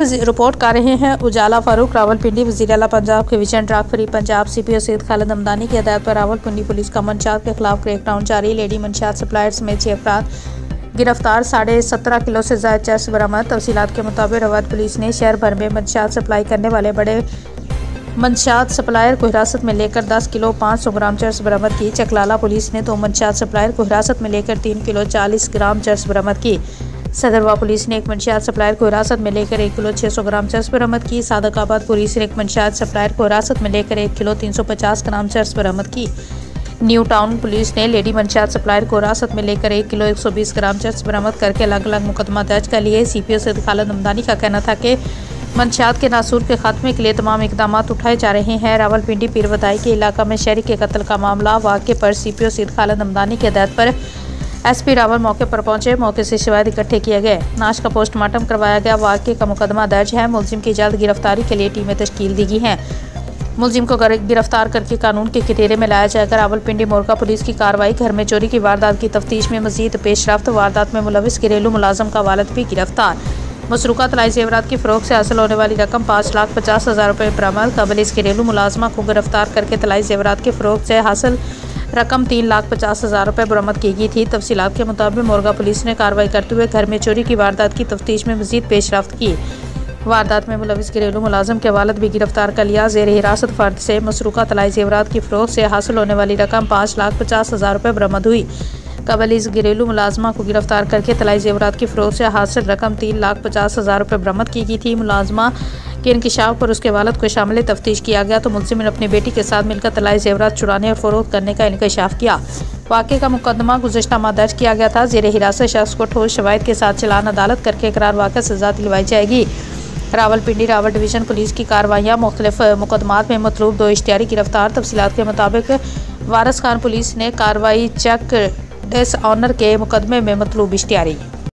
Report कर रहे हैं उजाला फारूक, रावलपिंडी। वज़ीर आला पंजाब के vision drug free Punjab CPO Syed Khalid Hamdani की हदायत पर रावलपिंडी पुलिस का मंशियात के खिलाफ क्रैकडाउन जारी। लेडी मंशियात सप्लायर समेत 6 अफराद गिरफ्तार। 17.5 किलो से ज़ायद चर्स बरामद। तफसीलात के मुताबिक रवाद पुलिस ने शहर भर में मंशियात सप्लाई करने वाले बड़े मंशियात सप्लायर को हिरासत में लेकर 10 किलो 500 ग्राम चर्स बरामद की। चकलाला पुलिस ने 2 मंशियात सप्लायर को हिरासत में लेकर 3 किलो 40 ग्राम चर्स बरामद की। सदरवा पुलिस ने एक मंशियात सप्लायर को हिरासत में लेकर 1 किलो 600 ग्राम चर्स बरामद की। सादकाबाद पुलिस ने एक मंशियात सप्लायर को हिरासत में लेकर 1 किलो 350 ग्राम चर्स बरामद की। न्यू टाउन पुलिस ने लेडी मंशियात सप्लायर को हिरासत में लेकर 1 किलो 120 ग्राम चर्स बरामद करके अलग अलग मुकदमा दर्ज कर लिए। CPO सैयद खालिद हमदानी का कहना था कि मंशियात के नासूर के खात्मे के लिए तमाम इकदाम उठाए जा रहे हैं। रावलपिंडी पीरवदाई के इलाका में शहरी के कत्ल का मामला वाक़े पर CPO सैयद खालिद हमदानी की हदायत पर SP रावल मौके पर पहुंचे। मौके से शवाहिद इकट्ठे किए गए। नाश का पोस्टमार्टम करवाया गया। वाक़े का मुकदमा दर्ज है। मुलजिम की जल्द गिरफ्तारी के लिए टीमें तश्कील दी गई हैं। मुलजिम को गिरफ्तार करके कानून के कटघरे में लाया जाएगा। रावलपिंडी मोरका पुलिस की कार्रवाई। घर में चोरी की वारदात की तफ्तीश में मजीद पेशरफ्त। वारदात में मुलविस घरेलू मुलाजम का वालिद भी गिरफ्तार। मसरूका तलाई जेवरात की फ़रोग से हासिल होने वाली रकम 5,50,000 रुपये बरामद। कबल इस घरेलू मुलाजमा को गिरफ्तार करके तलाई जेवरात की फ़रोग से हासिल रकम 3,50,000 रुपये बरामद की गई थी। तफसीलात के मुताबिक मोरगा पुलिस ने कार्रवाई करते हुए घर में चोरी की वारदात की तफ्तीश में मजीद पेशरफ्त की। वारदात में मुलविस घरेलू मुलाजम के वालिद भी गिरफ्तार कर लिया। ज़ेर हिरासत फ़र्द से मसरूका तलाई जेवरात की फ़रोग से हासिल होने वाली रकम 5,50,000 रुपये बरामद हुई। कबल इस घरेलू मुलाजमा को गिरफ्तार करके तलाई जेवरात की फ़रोग से हासिल रकम 3,50,000 रुपये बरामद की गई थी। मुलाजमा के इंकशाफ पर उसके वालिद को शामिल तफ्तीश किया गया तो मुलजिम ने अपनी बेटी के साथ मिलकर तलाई जेवरात चुराने और फ़रोख्त करने का इंकशाफ किया। वाक़े का मुकदमा गुज़श्ता माह दर्ज किया गया था। ज़ेर हिरासत शख्स को ठोस शवाहिद के साथ चलान अदालत करके इकरार वाक़या सज़ा दिलवाई जाएगी। रावलपिंडी रावल डिवीज़न पुलिस की कार्रवाइयाँ। मुख्तलिफ मुकदमात में मतलूब 2 इश्तियारी गिरफ्तार। तफसीलात के मुताबिक वारिस खान पुलिस ने कार्रवाई चेक डिसऑनर के मुकदमे में मतलूब इश्तियारी।